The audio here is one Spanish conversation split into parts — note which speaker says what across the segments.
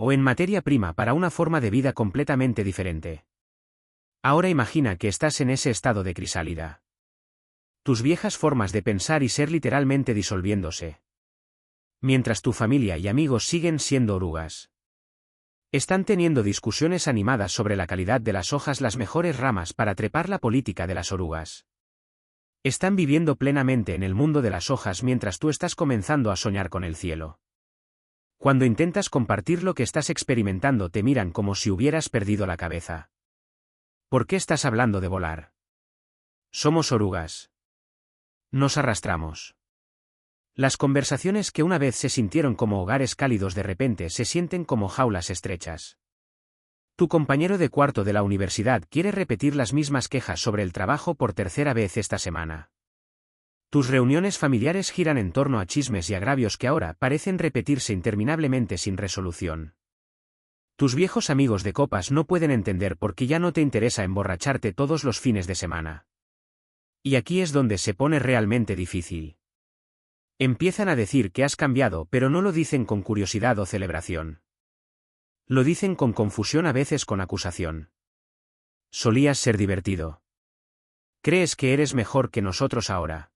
Speaker 1: o en materia prima para una forma de vida completamente diferente. Ahora imagina que estás en ese estado de crisálida. Tus viejas formas de pensar y ser literalmente disolviéndose. Mientras tu familia y amigos siguen siendo orugas. Están teniendo discusiones animadas sobre la calidad de las hojas, las mejores ramas para trepar la política de las orugas. Están viviendo plenamente en el mundo de las hojas mientras tú estás comenzando a soñar con el cielo. Cuando intentas compartir lo que estás experimentando te miran como si hubieras perdido la cabeza. ¿Por qué estás hablando de volar? Somos orugas. Nos arrastramos. Las conversaciones que una vez se sintieron como hogares cálidos de repente se sienten como jaulas estrechas. Tu compañero de cuarto de la universidad quiere repetir las mismas quejas sobre el trabajo por tercera vez esta semana. Tus reuniones familiares giran en torno a chismes y agravios que ahora parecen repetirse interminablemente sin resolución. Tus viejos amigos de copas no pueden entender por qué ya no te interesa emborracharte todos los fines de semana. Y aquí es donde se pone realmente difícil. Empiezan a decir que has cambiado, pero no lo dicen con curiosidad o celebración. Lo dicen con confusión, a veces con acusación. Solías ser divertido. ¿Crees que eres mejor que nosotros ahora?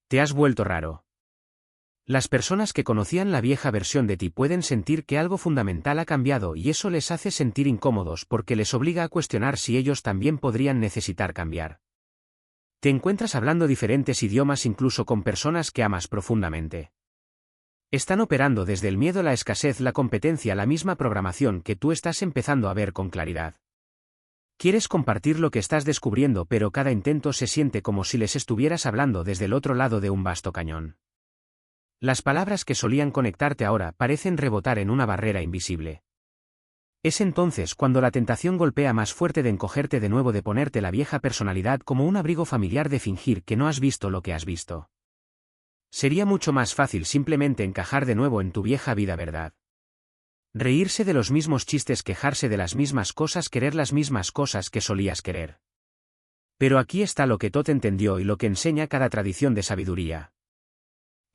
Speaker 1: Te has vuelto raro. Las personas que conocían la vieja versión de ti pueden sentir que algo fundamental ha cambiado y eso les hace sentir incómodos porque les obliga a cuestionar si ellos también podrían necesitar cambiar. Te encuentras hablando diferentes idiomas incluso con personas que amas profundamente. Están operando desde el miedo, la escasez, la competencia, la misma programación que tú estás empezando a ver con claridad. Quieres compartir lo que estás descubriendo, pero cada intento se siente como si les estuvieras hablando desde el otro lado de un vasto cañón. Las palabras que solían conectarte ahora parecen rebotar en una barrera invisible. Es entonces cuando la tentación golpea más fuerte de encogerte de nuevo, de ponerte la vieja personalidad como un abrigo familiar, de fingir que no has visto lo que has visto. Sería mucho más fácil simplemente encajar de nuevo en tu vieja vida, ¿verdad? Reírse de los mismos chistes, quejarse de las mismas cosas, querer las mismas cosas que solías querer. Pero aquí está lo que Todd entendió y lo que enseña cada tradición de sabiduría.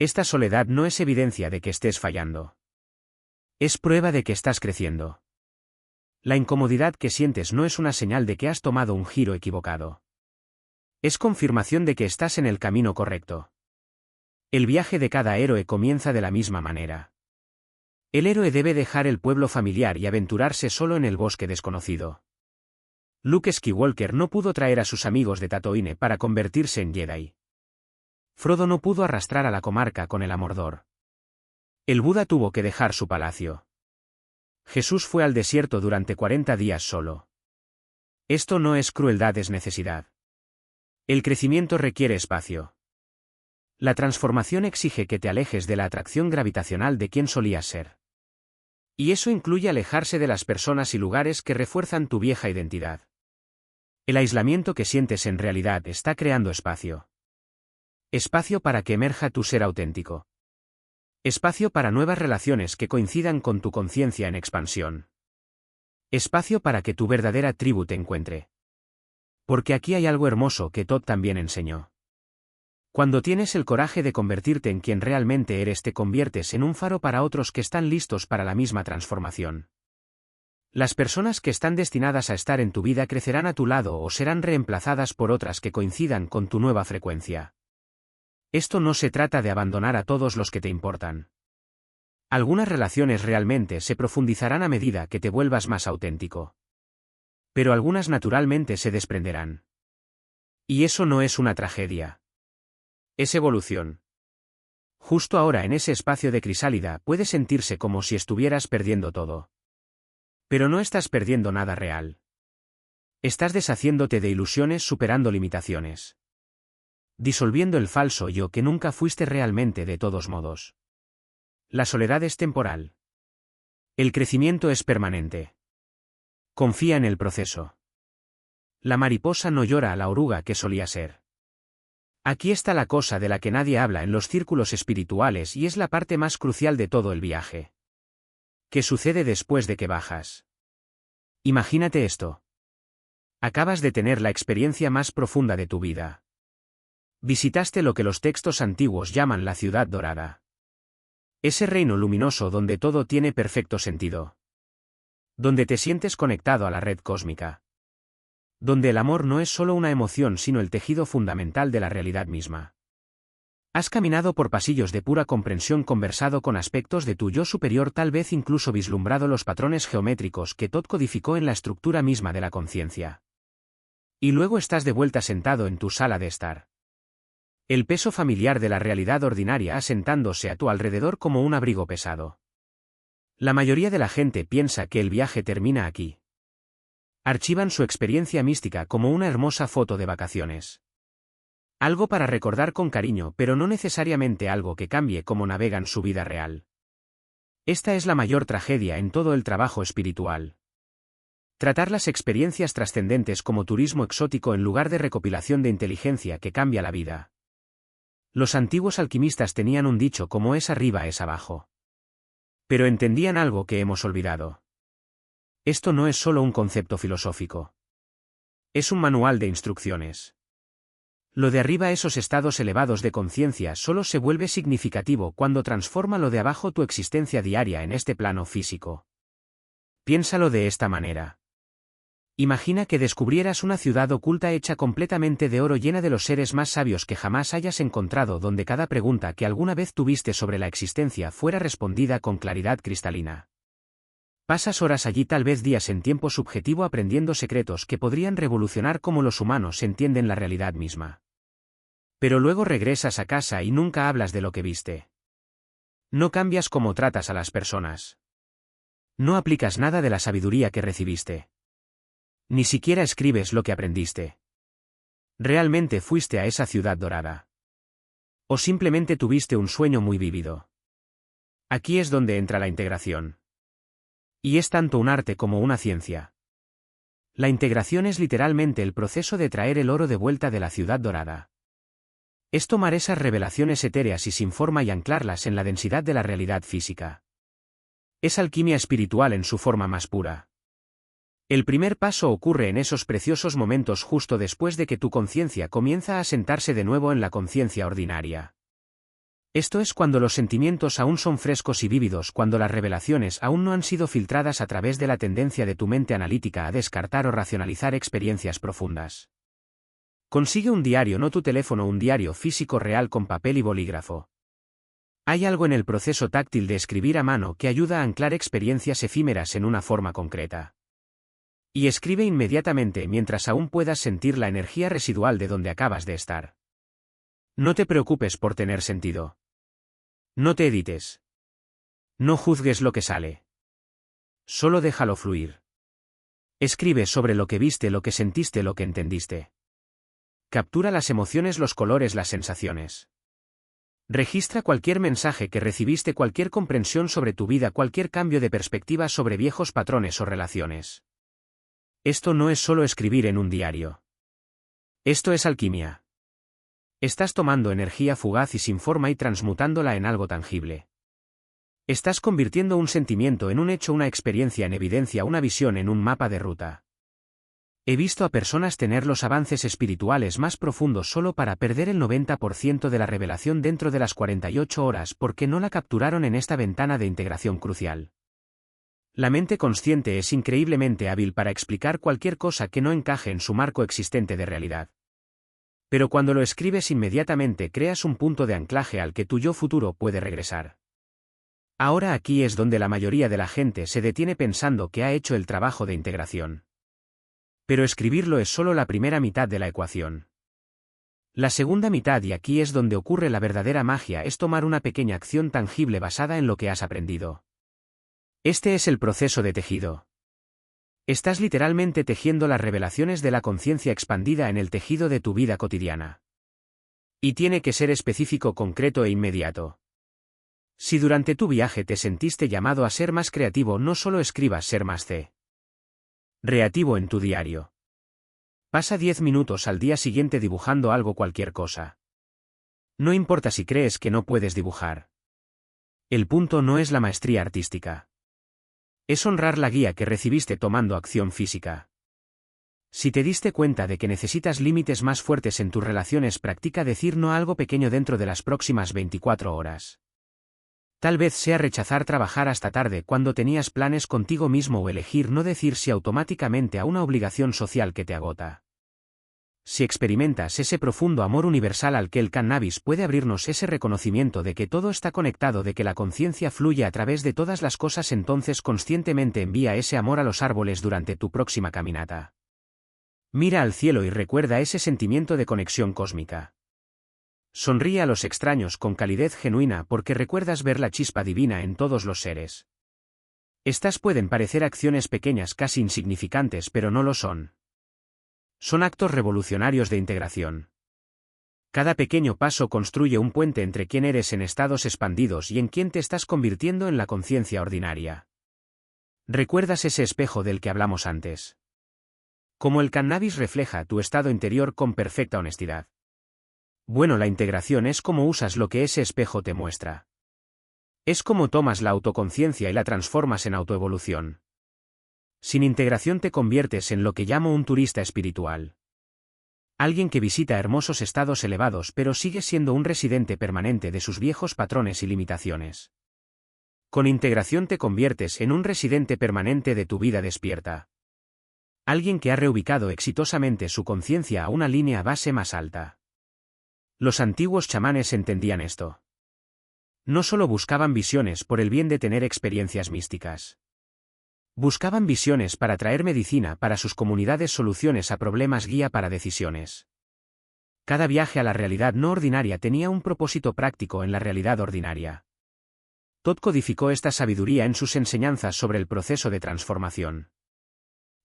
Speaker 1: Esta soledad no es evidencia de que estés fallando. Es prueba de que estás creciendo. La incomodidad que sientes no es una señal de que has tomado un giro equivocado. Es confirmación de que estás en el camino correcto. El viaje de cada héroe comienza de la misma manera. El héroe debe dejar el pueblo familiar y aventurarse solo en el bosque desconocido. Luke Skywalker no pudo traer a sus amigos de Tatooine para convertirse en Jedi. Frodo no pudo arrastrar a la comarca con el Amordor. El Buda tuvo que dejar su palacio. Jesús fue al desierto durante 40 días solo. Esto no es crueldad, es necesidad. El crecimiento requiere espacio. La transformación exige que te alejes de la atracción gravitacional de quien solías ser. Y eso incluye alejarse de las personas y lugares que refuerzan tu vieja identidad. El aislamiento que sientes en realidad está creando espacio. Espacio para que emerja tu ser auténtico. Espacio para nuevas relaciones que coincidan con tu conciencia en expansión. Espacio para que tu verdadera tribu te encuentre. Porque aquí hay algo hermoso que Todd también enseñó. Cuando tienes el coraje de convertirte en quien realmente eres, te conviertes en un faro para otros que están listos para la misma transformación. Las personas que están destinadas a estar en tu vida crecerán a tu lado o serán reemplazadas por otras que coincidan con tu nueva frecuencia. Esto no se trata de abandonar a todos los que te importan. Algunas relaciones realmente se profundizarán a medida que te vuelvas más auténtico. Pero algunas naturalmente se desprenderán. Y eso no es una tragedia. Es evolución. Justo ahora, en ese espacio de crisálida, puede sentirse como si estuvieras perdiendo todo. Pero no estás perdiendo nada real. Estás deshaciéndote de ilusiones, superando limitaciones. Disolviendo el falso yo que nunca fuiste realmente de todos modos. La soledad es temporal. El crecimiento es permanente. Confía en el proceso. La mariposa no llora a la oruga que solía ser. Aquí está la cosa de la que nadie habla en los círculos espirituales y es la parte más crucial de todo el viaje. ¿Qué sucede después de que bajas? Imagínate esto. Acabas de tener la experiencia más profunda de tu vida. Visitaste lo que los textos antiguos llaman la ciudad dorada. Ese reino luminoso donde todo tiene perfecto sentido. Donde te sientes conectado a la red cósmica. Donde el amor no es solo una emoción sino el tejido fundamental de la realidad misma. Has caminado por pasillos de pura comprensión, conversado con aspectos de tu yo superior, tal vez incluso vislumbrado los patrones geométricos que Todd codificó en la estructura misma de la conciencia. Y luego estás de vuelta sentado en tu sala de estar. El peso familiar de la realidad ordinaria asentándose a tu alrededor como un abrigo pesado. La mayoría de la gente piensa que el viaje termina aquí. Archivan su experiencia mística como una hermosa foto de vacaciones. Algo para recordar con cariño, pero no necesariamente algo que cambie cómo navegan su vida real. Esta es la mayor tragedia en todo el trabajo espiritual. Tratar las experiencias trascendentes como turismo exótico en lugar de recopilación de inteligencia que cambia la vida. Los antiguos alquimistas tenían un dicho como es arriba es abajo. Pero entendían algo que hemos olvidado. Esto no es solo un concepto filosófico. Es un manual de instrucciones. Lo de arriba, esos estados elevados de conciencia, solo se vuelve significativo cuando transforma lo de abajo, tu existencia diaria en este plano físico. Piénsalo de esta manera. Imagina que descubrieras una ciudad oculta hecha completamente de oro, llena de los seres más sabios que jamás hayas encontrado, donde cada pregunta que alguna vez tuviste sobre la existencia fuera respondida con claridad cristalina. Pasas horas allí, tal vez días en tiempo subjetivo, aprendiendo secretos que podrían revolucionar cómo los humanos entienden la realidad misma. Pero luego regresas a casa y nunca hablas de lo que viste. No cambias cómo tratas a las personas. No aplicas nada de la sabiduría que recibiste. Ni siquiera escribes lo que aprendiste. ¿Realmente fuiste a esa ciudad dorada? ¿O simplemente tuviste un sueño muy vívido? Aquí es donde entra la integración. Y es tanto un arte como una ciencia. La integración es literalmente el proceso de traer el oro de vuelta de la ciudad dorada. Es tomar esas revelaciones etéreas y sin forma y anclarlas en la densidad de la realidad física. Es alquimia espiritual en su forma más pura. El primer paso ocurre en esos preciosos momentos justo después de que tu conciencia comienza a sentarse de nuevo en la conciencia ordinaria. Esto es cuando los sentimientos aún son frescos y vívidos, cuando las revelaciones aún no han sido filtradas a través de la tendencia de tu mente analítica a descartar o racionalizar experiencias profundas. Consigue un diario, no tu teléfono, un diario físico real con papel y bolígrafo. Hay algo en el proceso táctil de escribir a mano que ayuda a anclar experiencias efímeras en una forma concreta. Y escribe inmediatamente mientras aún puedas sentir la energía residual de donde acabas de estar. No te preocupes por tener sentido. No te edites. No juzgues lo que sale. Solo déjalo fluir. Escribe sobre lo que viste, lo que sentiste, lo que entendiste. Captura las emociones, los colores, las sensaciones. Registra cualquier mensaje que recibiste, cualquier comprensión sobre tu vida, cualquier cambio de perspectiva sobre viejos patrones o relaciones. Esto no es solo escribir en un diario. Esto es alquimia. Estás tomando energía fugaz y sin forma y transmutándola en algo tangible. Estás convirtiendo un sentimiento en un hecho, una experiencia en evidencia, una visión en un mapa de ruta. He visto a personas tener los avances espirituales más profundos solo para perder el 90% de la revelación dentro de las 48 horas porque no la capturaron en esta ventana de integración crucial. La mente consciente es increíblemente hábil para explicar cualquier cosa que no encaje en su marco existente de realidad. Pero cuando lo escribes inmediatamente creas un punto de anclaje al que tu yo futuro puede regresar. Ahora aquí es donde la mayoría de la gente se detiene pensando que ha hecho el trabajo de integración. Pero escribirlo es solo la primera mitad de la ecuación. La segunda mitad, y aquí es donde ocurre la verdadera magia, es tomar una pequeña acción tangible basada en lo que has aprendido. Este es el proceso de tejido. Estás literalmente tejiendo las revelaciones de la conciencia expandida en el tejido de tu vida cotidiana. Y tiene que ser específico, concreto e inmediato. Si durante tu viaje te sentiste llamado a ser más creativo, no solo escribas ser más creativo en tu diario. Pasa 10 minutos al día siguiente dibujando algo, cualquier cosa. No importa si crees que no puedes dibujar. El punto no es la maestría artística. Es honrar la guía que recibiste tomando acción física. Si te diste cuenta de que necesitas límites más fuertes en tus relaciones, practica decir no a algo pequeño dentro de las próximas 24 horas. Tal vez sea rechazar trabajar hasta tarde cuando tenías planes contigo mismo o elegir no decir sí automáticamente a una obligación social que te agota. Si experimentas ese profundo amor universal al que el cannabis puede abrirnos, ese reconocimiento de que todo está conectado, de que la conciencia fluye a través de todas las cosas, entonces conscientemente envía ese amor a los árboles durante tu próxima caminata. Mira al cielo y recuerda ese sentimiento de conexión cósmica. Sonríe a los extraños con calidez genuina porque recuerdas ver la chispa divina en todos los seres. Estas pueden parecer acciones pequeñas, casi insignificantes, pero no lo son. Son actos revolucionarios de integración. Cada pequeño paso construye un puente entre quién eres en estados expandidos y en quién te estás convirtiendo en la conciencia ordinaria. ¿Recuerdas ese espejo del que hablamos antes? Como el cannabis refleja tu estado interior con perfecta honestidad. Bueno, la integración es cómo usas lo que ese espejo te muestra. Es como tomas la autoconciencia y la transformas en autoevolución. Sin integración te conviertes en lo que llamo un turista espiritual. Alguien que visita hermosos estados elevados pero sigue siendo un residente permanente de sus viejos patrones y limitaciones. Con integración te conviertes en un residente permanente de tu vida despierta. Alguien que ha reubicado exitosamente su conciencia a una línea base más alta. Los antiguos chamanes entendían esto. No solo buscaban visiones por el bien de tener experiencias místicas. Buscaban visiones para traer medicina para sus comunidades, soluciones a problemas, guía para decisiones. Cada viaje a la realidad no ordinaria tenía un propósito práctico en la realidad ordinaria. Todd codificó esta sabiduría en sus enseñanzas sobre el proceso de transformación.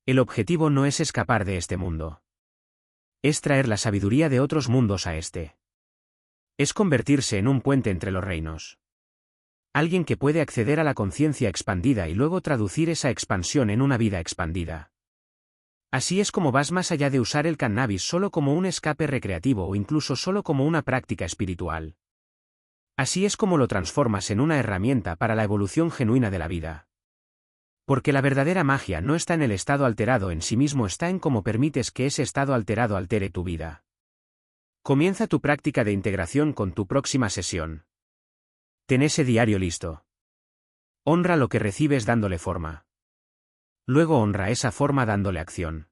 Speaker 1: El objetivo no es escapar de este mundo. Es traer la sabiduría de otros mundos a este. Es convertirse en un puente entre los reinos. Alguien que puede acceder a la conciencia expandida y luego traducir esa expansión en una vida expandida. Así es como vas más allá de usar el cannabis solo como un escape recreativo o incluso solo como una práctica espiritual. Así es como lo transformas en una herramienta para la evolución genuina de la vida. Porque la verdadera magia no está en el estado alterado en sí mismo, está en cómo permites que ese estado alterado altere tu vida. Comienza tu práctica de integración con tu próxima sesión. Ten ese diario listo. Honra lo que recibes dándole forma. Luego honra esa forma dándole acción.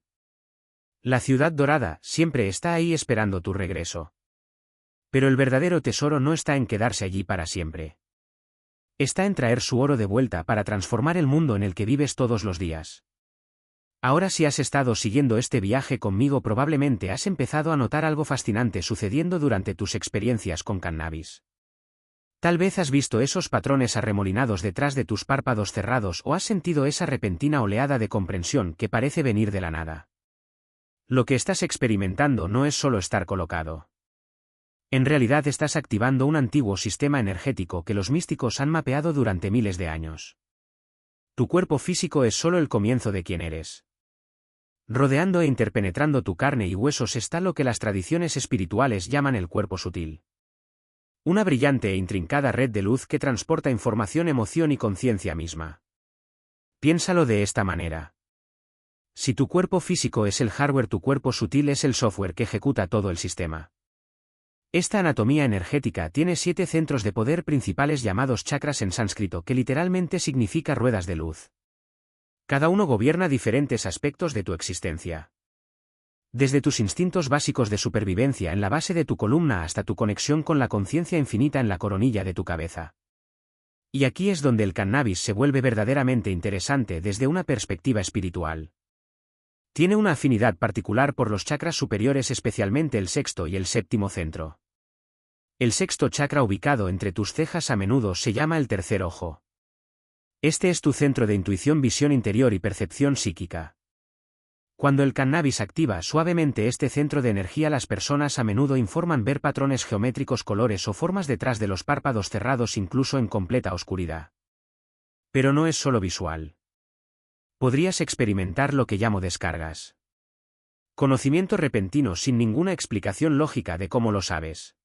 Speaker 1: La ciudad dorada siempre está ahí esperando tu regreso. Pero el verdadero tesoro no está en quedarse allí para siempre. Está en traer su oro de vuelta para transformar el mundo en el que vives todos los días. Ahora, si has estado siguiendo este viaje conmigo, probablemente has empezado a notar algo fascinante sucediendo durante tus experiencias con cannabis. Tal vez has visto esos patrones arremolinados detrás de tus párpados cerrados o has sentido esa repentina oleada de comprensión que parece venir de la nada. Lo que estás experimentando no es solo estar colocado. En realidad estás activando un antiguo sistema energético que los místicos han mapeado durante miles de años. Tu cuerpo físico es solo el comienzo de quién eres. Rodeando e interpenetrando tu carne y huesos está lo que las tradiciones espirituales llaman el cuerpo sutil. Una brillante e intrincada red de luz que transporta información, emoción y conciencia misma. Piénsalo de esta manera. Si tu cuerpo físico es el hardware, tu cuerpo sutil es el software que ejecuta todo el sistema. Esta anatomía energética tiene 7 centros de poder principales llamados chakras en sánscrito, que literalmente significa ruedas de luz. Cada uno gobierna diferentes aspectos de tu existencia. Desde tus instintos básicos de supervivencia en la base de tu columna hasta tu conexión con la conciencia infinita en la coronilla de tu cabeza. Y aquí es donde el cannabis se vuelve verdaderamente interesante desde una perspectiva espiritual. Tiene una afinidad particular por los chakras superiores, especialmente el sexto y el séptimo centro. El sexto chakra, ubicado entre tus cejas, a menudo se llama el tercer ojo. Este es tu centro de intuición, visión interior y percepción psíquica. Cuando el cannabis activa suavemente este centro de energía, las personas a menudo informan ver patrones geométricos, colores o formas detrás de los párpados cerrados, incluso en completa oscuridad. Pero no es solo visual. Podrías experimentar lo que llamo descargas. Conocimiento repentino sin ninguna explicación lógica de cómo lo sabes.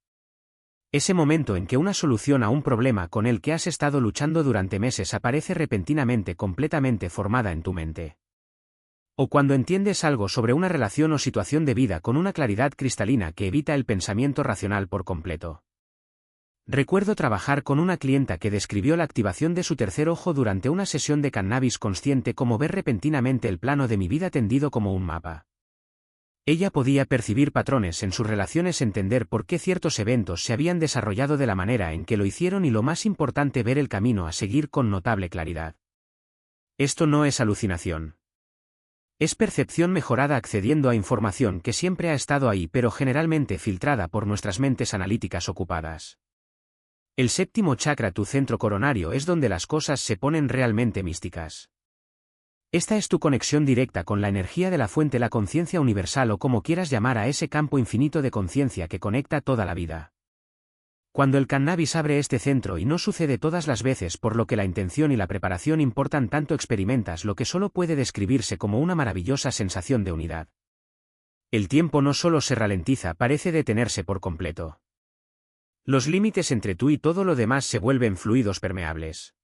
Speaker 1: Ese momento en que una solución a un problema con el que has estado luchando durante meses aparece repentinamente, completamente formada en tu mente. O cuando entiendes algo sobre una relación o situación de vida con una claridad cristalina que evita el pensamiento racional por completo. Recuerdo trabajar con una clienta que describió la activación de su tercer ojo durante una sesión de cannabis consciente como ver repentinamente el plano de mi vida tendido como un mapa. Ella podía percibir patrones en sus relaciones, entender por qué ciertos eventos se habían desarrollado de la manera en que lo hicieron y, lo más importante, ver el camino a seguir con notable claridad. Esto no es alucinación. Es percepción mejorada accediendo a información que siempre ha estado ahí pero generalmente filtrada por nuestras mentes analíticas ocupadas. El séptimo chakra, tu centro coronario, es donde las cosas se ponen realmente místicas. Esta es tu conexión directa con la energía de la fuente, la conciencia universal o como quieras llamar a ese campo infinito de conciencia que conecta toda la vida. Cuando el cannabis abre este centro, y no sucede todas las veces por lo que la intención y la preparación importan tanto, experimentas lo que solo puede describirse como una maravillosa sensación de unidad. El tiempo no solo se ralentiza, parece detenerse por completo. Los límites entre tú y todo lo demás se vuelven fluidos permeables.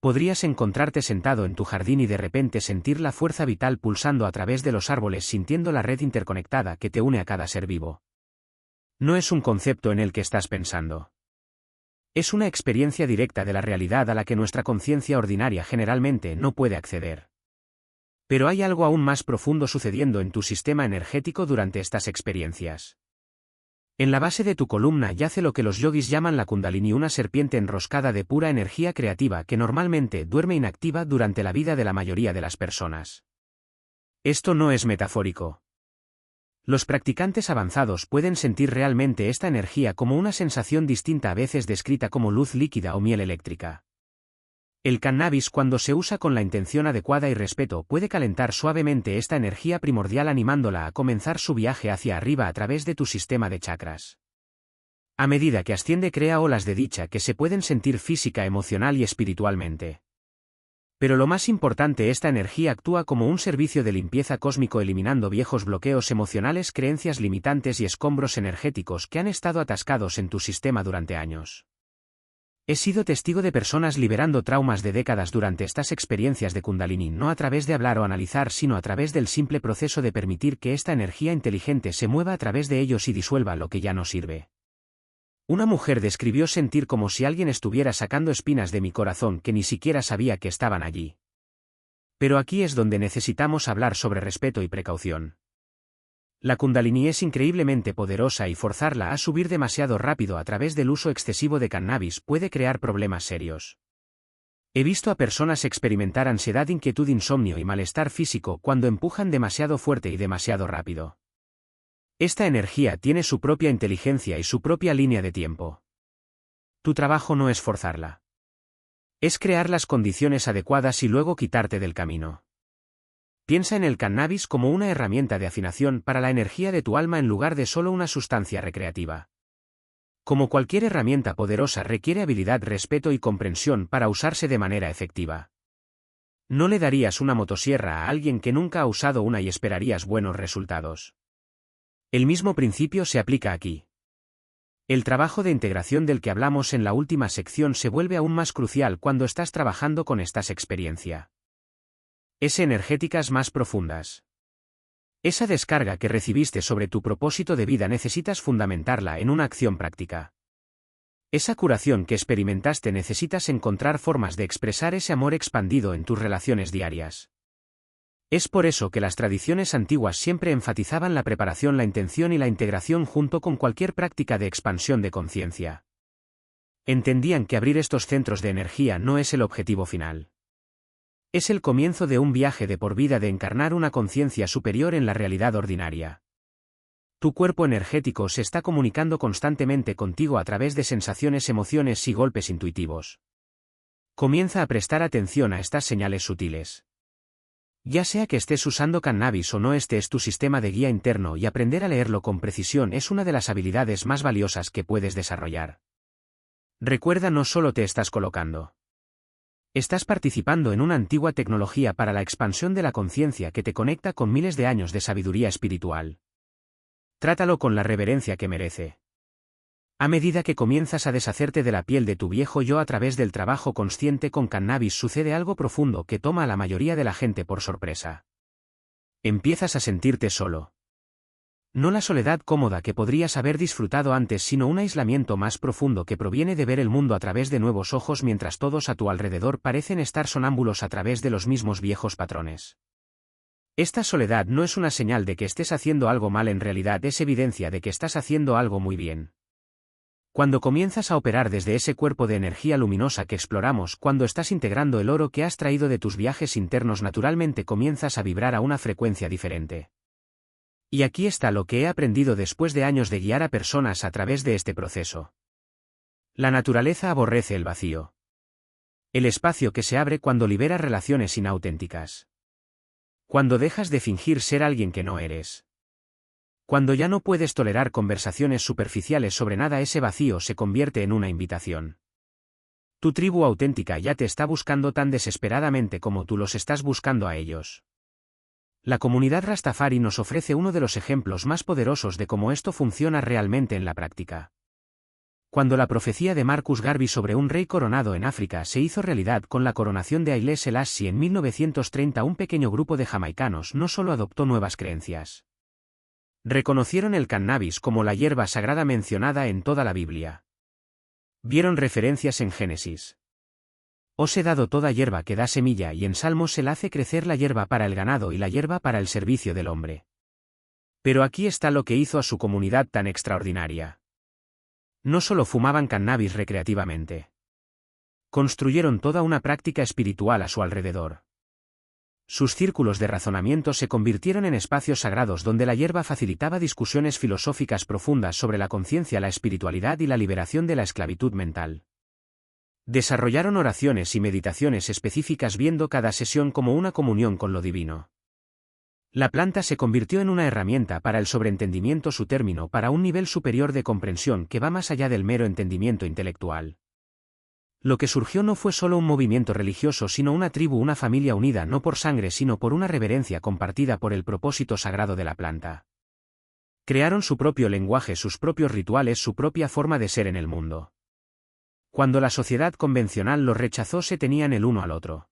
Speaker 1: Podrías encontrarte sentado en tu jardín y de repente sentir la fuerza vital pulsando a través de los árboles, sintiendo la red interconectada que te une a cada ser vivo. No es un concepto en el que estás pensando. Es una experiencia directa de la realidad a la que nuestra conciencia ordinaria generalmente no puede acceder. Pero hay algo aún más profundo sucediendo en tu sistema energético durante estas experiencias. En la base de tu columna yace lo que los yogis llaman la Kundalini, una serpiente enroscada de pura energía creativa que normalmente duerme inactiva durante la vida de la mayoría de las personas. Esto no es metafórico. Los practicantes avanzados pueden sentir realmente esta energía como una sensación distinta, a veces descrita como luz líquida o miel eléctrica. El cannabis, cuando se usa con la intención adecuada y respeto, puede calentar suavemente esta energía primordial, animándola a comenzar su viaje hacia arriba a través de tu sistema de chakras. A medida que asciende, crea olas de dicha que se pueden sentir física, emocional y espiritualmente. Pero lo más importante, esta energía actúa como un servicio de limpieza cósmico, eliminando viejos bloqueos emocionales, creencias limitantes y escombros energéticos que han estado atascados en tu sistema durante años. He sido testigo de personas liberando traumas de décadas durante estas experiencias de Kundalini, no a través de hablar o analizar, sino a través del simple proceso de permitir que esta energía inteligente se mueva a través de ellos y disuelva lo que ya no sirve. Una mujer describió sentir como si alguien estuviera sacando espinas de mi corazón que ni siquiera sabía que estaban allí. Pero aquí es donde necesitamos hablar sobre respeto y precaución. La Kundalini es increíblemente poderosa y forzarla a subir demasiado rápido a través del uso excesivo de cannabis puede crear problemas serios. He visto a personas experimentar ansiedad, inquietud, insomnio y malestar físico cuando empujan demasiado fuerte y demasiado rápido. Esta energía tiene su propia inteligencia y su propia línea de tiempo. Tu trabajo no es forzarla. Es crear las condiciones adecuadas y luego quitarte del camino. Piensa en el cannabis como una herramienta de afinación para la energía de tu alma en lugar de solo una sustancia recreativa. Como cualquier herramienta poderosa, requiere habilidad, respeto y comprensión para usarse de manera efectiva. No le darías una motosierra a alguien que nunca ha usado una y esperarías buenos resultados. El mismo principio se aplica aquí. El trabajo de integración del que hablamos en la última sección se vuelve aún más crucial cuando estás trabajando con estas experiencias energéticas más profundas. Esa descarga que recibiste sobre tu propósito de vida necesitas fundamentarla en una acción práctica. Esa curación que experimentaste necesitas encontrar formas de expresar ese amor expandido en tus relaciones diarias. Es por eso que las tradiciones antiguas siempre enfatizaban la preparación, la intención y la integración junto con cualquier práctica de expansión de conciencia. Entendían que abrir estos centros de energía no es el objetivo final. Es el comienzo de un viaje de por vida de encarnar una conciencia superior en la realidad ordinaria. Tu cuerpo energético se está comunicando constantemente contigo a través de sensaciones, emociones y golpes intuitivos. Comienza a prestar atención a estas señales sutiles. Ya sea que estés usando cannabis o no, este es tu sistema de guía interno y aprender a leerlo con precisión es una de las habilidades más valiosas que puedes desarrollar. Recuerda, no solo te estás colocando. Estás participando en una antigua tecnología para la expansión de la conciencia que te conecta con miles de años de sabiduría espiritual. Trátalo con la reverencia que merece. A medida que comienzas a deshacerte de la piel de tu viejo yo a través del trabajo consciente con cannabis, sucede algo profundo que toma a la mayoría de la gente por sorpresa. Empiezas a sentirte solo. No la soledad cómoda que podrías haber disfrutado antes, sino un aislamiento más profundo que proviene de ver el mundo a través de nuevos ojos mientras todos a tu alrededor parecen estar sonámbulos a través de los mismos viejos patrones. Esta soledad no es una señal de que estés haciendo algo mal, en realidad es evidencia de que estás haciendo algo muy bien. Cuando comienzas a operar desde ese cuerpo de energía luminosa que exploramos, cuando estás integrando el oro que has traído de tus viajes internos, naturalmente comienzas a vibrar a una frecuencia diferente. Y aquí está lo que he aprendido después de años de guiar a personas a través de este proceso. La naturaleza aborrece el vacío. El espacio que se abre cuando libera relaciones inauténticas. Cuando dejas de fingir ser alguien que no eres. Cuando ya no puedes tolerar conversaciones superficiales sobre nada, ese vacío se convierte en una invitación. Tu tribu auténtica ya te está buscando tan desesperadamente como tú los estás buscando a ellos. La comunidad Rastafari nos ofrece uno de los ejemplos más poderosos de cómo esto funciona realmente en la práctica. Cuando la profecía de Marcus Garvey sobre un rey coronado en África se hizo realidad con la coronación de Haile Selassie en 1930, un pequeño grupo de jamaicanos no solo adoptó nuevas creencias. Reconocieron el cannabis como la hierba sagrada mencionada en toda la Biblia. Vieron referencias en Génesis. Os he dado toda hierba que da semilla, y en Salmos se la hace crecer la hierba para el ganado y la hierba para el servicio del hombre. Pero aquí está lo que hizo a su comunidad tan extraordinaria. No solo fumaban cannabis recreativamente. Construyeron toda una práctica espiritual a su alrededor. Sus círculos de razonamiento se convirtieron en espacios sagrados donde la hierba facilitaba discusiones filosóficas profundas sobre la conciencia, la espiritualidad y la liberación de la esclavitud mental. Desarrollaron oraciones y meditaciones específicas, viendo cada sesión como una comunión con lo divino. La planta se convirtió en una herramienta para el sobreentendimiento, su término para un nivel superior de comprensión que va más allá del mero entendimiento intelectual. Lo que surgió no fue solo un movimiento religioso, sino una tribu, una familia unida no por sangre sino por una reverencia compartida por el propósito sagrado de la planta. Crearon su propio lenguaje, sus propios rituales, su propia forma de ser en el mundo. Cuando la sociedad convencional los rechazó, se tenían el uno al otro.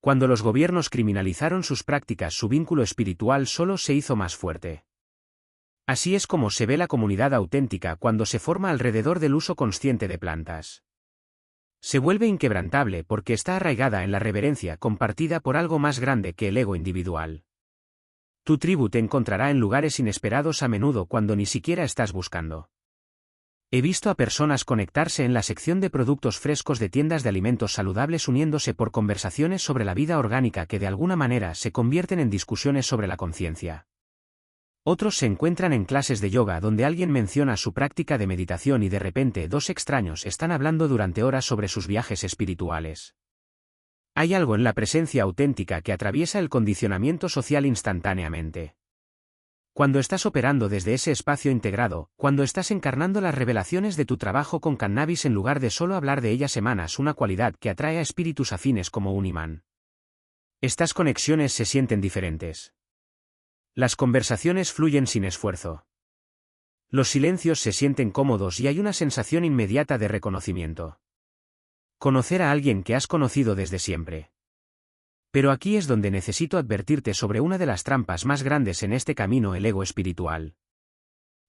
Speaker 1: Cuando los gobiernos criminalizaron sus prácticas, su vínculo espiritual solo se hizo más fuerte. Así es como se ve la comunidad auténtica cuando se forma alrededor del uso consciente de plantas. Se vuelve inquebrantable porque está arraigada en la reverencia compartida por algo más grande que el ego individual. Tu tribu te encontrará en lugares inesperados, a menudo cuando ni siquiera estás buscando. He visto a personas conectarse en la sección de productos frescos de tiendas de alimentos saludables, uniéndose por conversaciones sobre la vida orgánica que de alguna manera se convierten en discusiones sobre la conciencia. Otros se encuentran en clases de yoga donde alguien menciona su práctica de meditación y de repente dos extraños están hablando durante horas sobre sus viajes espirituales. Hay algo en la presencia auténtica que atraviesa el condicionamiento social instantáneamente. Cuando estás operando desde ese espacio integrado, cuando estás encarnando las revelaciones de tu trabajo con cannabis en lugar de solo hablar de ellas, emanas una cualidad que atrae a espíritus afines como un imán. Estas conexiones se sienten diferentes. Las conversaciones fluyen sin esfuerzo. Los silencios se sienten cómodos y hay una sensación inmediata de reconocimiento. Conocer a alguien que has conocido desde siempre. Pero aquí es donde necesito advertirte sobre una de las trampas más grandes en este camino: el ego espiritual.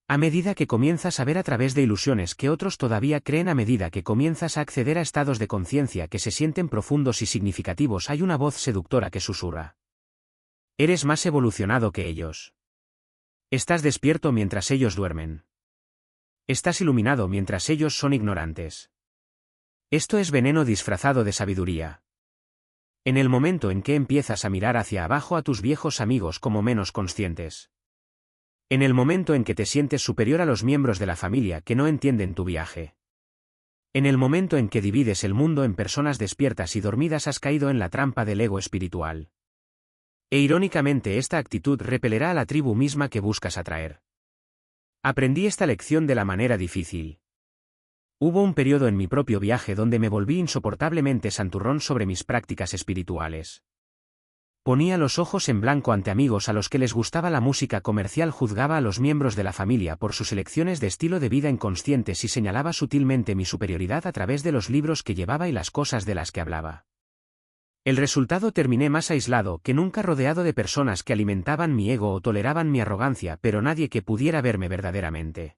Speaker 1: A medida que comienzas a ver a través de ilusiones que otros todavía creen, a medida que comienzas a acceder a estados de conciencia que se sienten profundos y significativos, hay una voz seductora que susurra. Eres más evolucionado que ellos. Estás despierto mientras ellos duermen. Estás iluminado mientras ellos son ignorantes. Esto es veneno disfrazado de sabiduría. En el momento en que empiezas a mirar hacia abajo a tus viejos amigos como menos conscientes. En el momento en que te sientes superior a los miembros de la familia que no entienden tu viaje. En el momento en que divides el mundo en personas despiertas y dormidas, has caído en la trampa del ego espiritual. E irónicamente, esta actitud repelerá a la tribu misma que buscas atraer. Aprendí esta lección de la manera difícil. Hubo un periodo en mi propio viaje donde me volví insoportablemente santurrón sobre mis prácticas espirituales. Ponía los ojos en blanco ante amigos a los que les gustaba la música comercial, juzgaba a los miembros de la familia por sus elecciones de estilo de vida inconscientes y señalaba sutilmente mi superioridad a través de los libros que llevaba y las cosas de las que hablaba. El resultado: terminé más aislado que nunca, rodeado de personas que alimentaban mi ego o toleraban mi arrogancia, pero nadie que pudiera verme verdaderamente.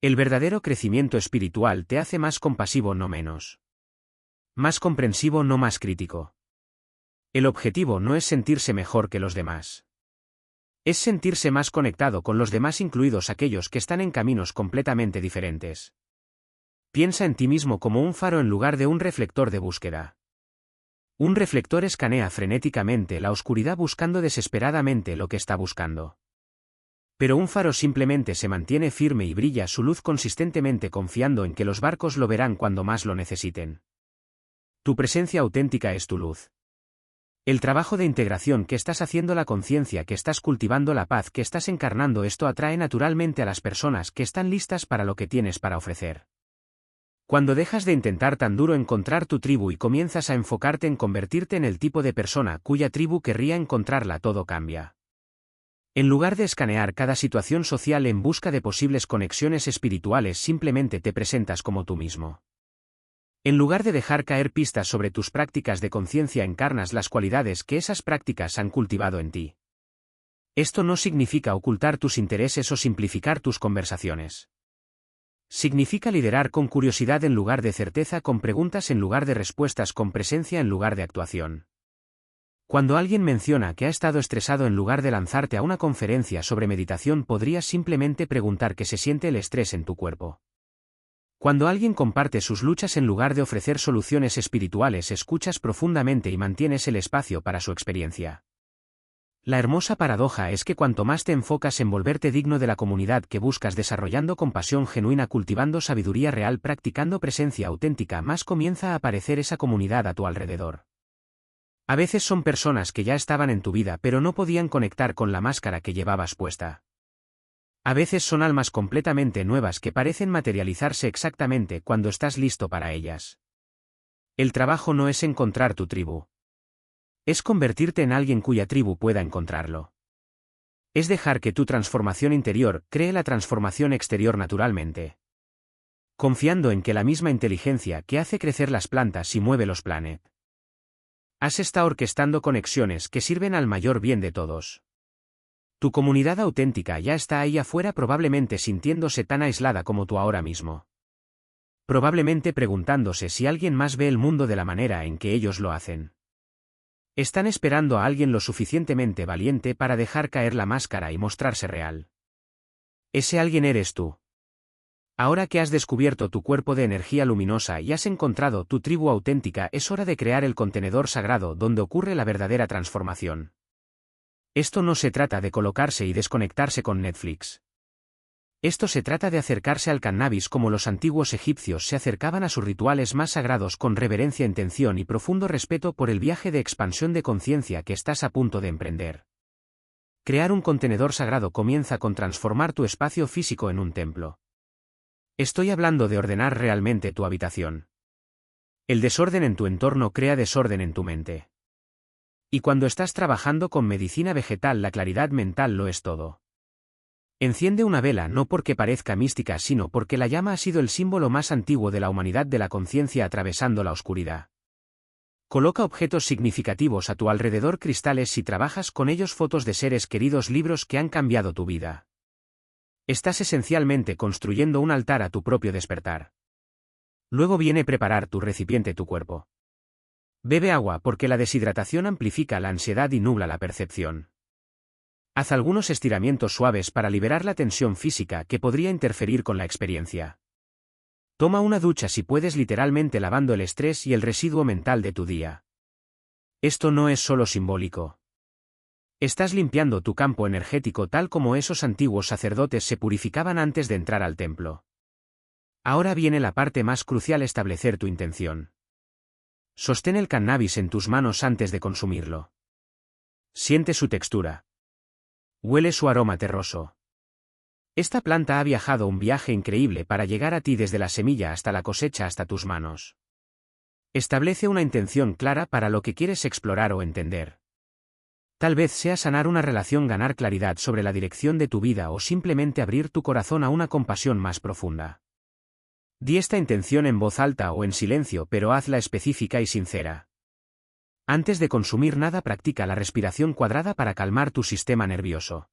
Speaker 1: El verdadero crecimiento espiritual te hace más compasivo, no menos. Más comprensivo, no más crítico. El objetivo no es sentirse mejor que los demás. Es sentirse más conectado con los demás, incluidos aquellos que están en caminos completamente diferentes. Piensa en ti mismo como un faro en lugar de un reflector de búsqueda. Un reflector escanea frenéticamente la oscuridad buscando desesperadamente lo que está buscando. Pero un faro simplemente se mantiene firme y brilla su luz consistentemente, confiando en que los barcos lo verán cuando más lo necesiten. Tu presencia auténtica es tu luz. El trabajo de integración que estás haciendo, la conciencia que estás cultivando, la paz que estás encarnando, esto atrae naturalmente a las personas que están listas para lo que tienes para ofrecer. Cuando dejas de intentar tan duro encontrar tu tribu y comienzas a enfocarte en convertirte en el tipo de persona cuya tribu querría encontrarla, todo cambia. En lugar de escanear cada situación social en busca de posibles conexiones espirituales, simplemente te presentas como tú mismo. En lugar de dejar caer pistas sobre tus prácticas de conciencia, encarnas las cualidades que esas prácticas han cultivado en ti. Esto no significa ocultar tus intereses o simplificar tus conversaciones. Significa liderar con curiosidad en lugar de certeza, con preguntas en lugar de respuestas, con presencia en lugar de actuación. Cuando alguien menciona que ha estado estresado, en lugar de lanzarte a una conferencia sobre meditación, podrías simplemente preguntar qué se siente el estrés en tu cuerpo. Cuando alguien comparte sus luchas, en lugar de ofrecer soluciones espirituales, escuchas profundamente y mantienes el espacio para su experiencia. La hermosa paradoja es que cuanto más te enfocas en volverte digno de la comunidad que buscas, desarrollando compasión genuina, cultivando sabiduría real, practicando presencia auténtica, más comienza a aparecer esa comunidad a tu alrededor. A veces son personas que ya estaban en tu vida pero no podían conectar con la máscara que llevabas puesta. A veces son almas completamente nuevas que parecen materializarse exactamente cuando estás listo para ellas. El trabajo no es encontrar tu tribu. Es convertirte en alguien cuya tribu pueda encontrarlo. Es dejar que tu transformación interior cree la transformación exterior naturalmente. Confiando en que la misma inteligencia que hace crecer las plantas y mueve los planet está orquestando conexiones que sirven al mayor bien de todos. Tu comunidad auténtica ya está ahí afuera, probablemente sintiéndose tan aislada como tú ahora mismo. Probablemente preguntándose si alguien más ve el mundo de la manera en que ellos lo hacen. Están esperando a alguien lo suficientemente valiente para dejar caer la máscara y mostrarse real. Ese alguien eres tú. Ahora que has descubierto tu cuerpo de energía luminosa y has encontrado tu tribu auténtica, es hora de crear el contenedor sagrado donde ocurre la verdadera transformación. Esto no se trata de colocarse y desconectarse con Netflix. Esto se trata de acercarse al cannabis como los antiguos egipcios se acercaban a sus rituales más sagrados, con reverencia, intención y profundo respeto por el viaje de expansión de conciencia que estás a punto de emprender. Crear un contenedor sagrado comienza con transformar tu espacio físico en un templo. Estoy hablando de ordenar realmente tu habitación. El desorden en tu entorno crea desorden en tu mente. Y cuando estás trabajando con medicina vegetal, la claridad mental lo es todo. Enciende una vela no porque parezca mística, sino porque la llama ha sido el símbolo más antiguo de la humanidad, de la conciencia atravesando la oscuridad. Coloca objetos significativos a tu alrededor, cristales si trabajas con ellos, fotos de seres queridos, libros que han cambiado tu vida. Estás esencialmente construyendo un altar a tu propio despertar. Luego viene preparar tu recipiente, tu cuerpo. Bebe agua porque la deshidratación amplifica la ansiedad y nubla la percepción. Haz algunos estiramientos suaves para liberar la tensión física que podría interferir con la experiencia. Toma una ducha si puedes, literalmente lavando el estrés y el residuo mental de tu día. Esto no es solo simbólico. Estás limpiando tu campo energético tal como esos antiguos sacerdotes se purificaban antes de entrar al templo. Ahora viene la parte más crucial: establecer tu intención. Sostén el cannabis en tus manos antes de consumirlo. Siente su textura. Huele su aroma terroso. Esta planta ha viajado un viaje increíble para llegar a ti, desde la semilla hasta la cosecha hasta tus manos. Establece una intención clara para lo que quieres explorar o entender. Tal vez sea sanar una relación, ganar claridad sobre la dirección de tu vida o simplemente abrir tu corazón a una compasión más profunda. Di esta intención en voz alta o en silencio, pero hazla específica y sincera. Antes de consumir nada, practica la respiración cuadrada para calmar tu sistema nervioso.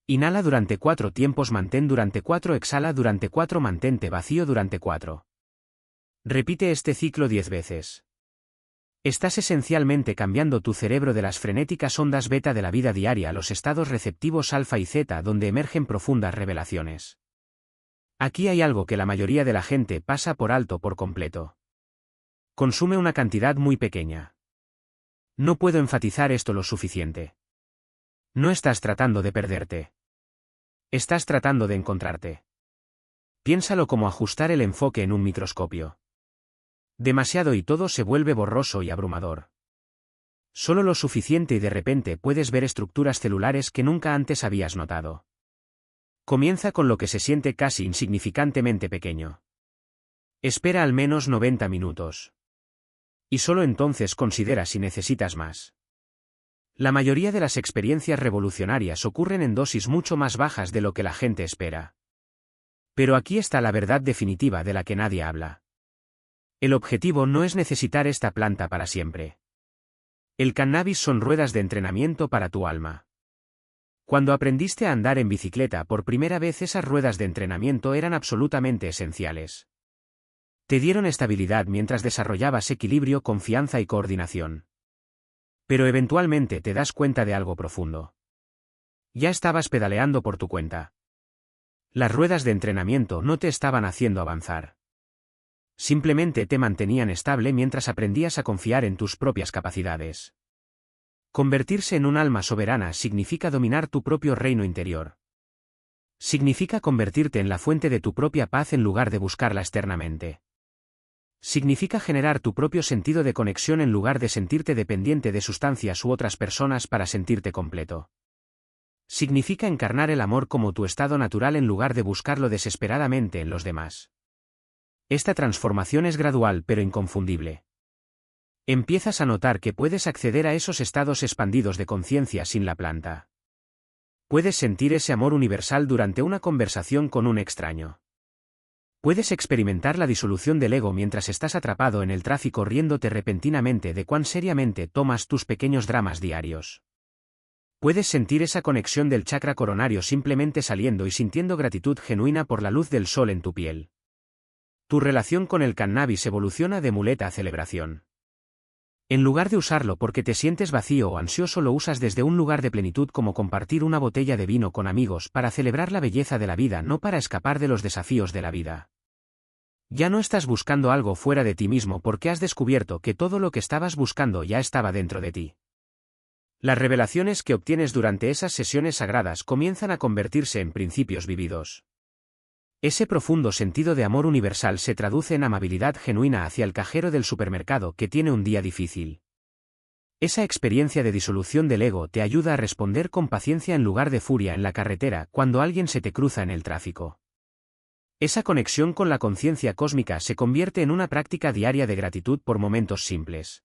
Speaker 1: Inhala durante 4 tiempos, mantén durante 4, exhala durante 4, mantente vacío durante 4. Repite este ciclo 10 veces. Estás esencialmente cambiando tu cerebro de las frenéticas ondas beta de la vida diaria a los estados receptivos alfa y zeta, donde emergen profundas revelaciones. Aquí hay algo que la mayoría de la gente pasa por alto por completo. Consume una cantidad muy pequeña. No puedo enfatizar esto lo suficiente. No estás tratando de perderte. Estás tratando de encontrarte. Piénsalo como ajustar el enfoque en un microscopio. Demasiado y todo se vuelve borroso y abrumador. Solo lo suficiente y de repente puedes ver estructuras celulares que nunca antes habías notado. Comienza con lo que se siente casi insignificantemente pequeño. Espera al menos 90 minutos. Y solo entonces considera si necesitas más. La mayoría de las experiencias revolucionarias ocurren en dosis mucho más bajas de lo que la gente espera. Pero aquí está la verdad definitiva de la que nadie habla. El objetivo no es necesitar esta planta para siempre. El cannabis son ruedas de entrenamiento para tu alma. Cuando aprendiste a andar en bicicleta por primera vez, esas ruedas de entrenamiento eran absolutamente esenciales. Te dieron estabilidad mientras desarrollabas equilibrio, confianza y coordinación. Pero eventualmente te das cuenta de algo profundo. Ya estabas pedaleando por tu cuenta. Las ruedas de entrenamiento no te estaban haciendo avanzar. Simplemente te mantenían estable mientras aprendías a confiar en tus propias capacidades. Convertirse en un alma soberana significa dominar tu propio reino interior. Significa convertirte en la fuente de tu propia paz en lugar de buscarla externamente. Significa generar tu propio sentido de conexión en lugar de sentirte dependiente de sustancias u otras personas para sentirte completo. Significa encarnar el amor como tu estado natural en lugar de buscarlo desesperadamente en los demás. Esta transformación es gradual pero inconfundible. Empiezas a notar que puedes acceder a esos estados expandidos de conciencia sin la planta. Puedes sentir ese amor universal durante una conversación con un extraño. Puedes experimentar la disolución del ego mientras estás atrapado en el tráfico, riéndote repentinamente de cuán seriamente tomas tus pequeños dramas diarios. Puedes sentir esa conexión del chakra coronario simplemente saliendo y sintiendo gratitud genuina por la luz del sol en tu piel. Tu relación con el cannabis evoluciona de muleta a celebración. En lugar de usarlo porque te sientes vacío o ansioso, lo usas desde un lugar de plenitud, como compartir una botella de vino con amigos para celebrar la belleza de la vida, no para escapar de los desafíos de la vida. Ya no estás buscando algo fuera de ti mismo porque has descubierto que todo lo que estabas buscando ya estaba dentro de ti. Las revelaciones que obtienes durante esas sesiones sagradas comienzan a convertirse en principios vividos. Ese profundo sentido de amor universal se traduce en amabilidad genuina hacia el cajero del supermercado que tiene un día difícil. Esa experiencia de disolución del ego te ayuda a responder con paciencia en lugar de furia en la carretera cuando alguien se te cruza en el tráfico. Esa conexión con la conciencia cósmica se convierte en una práctica diaria de gratitud por momentos simples.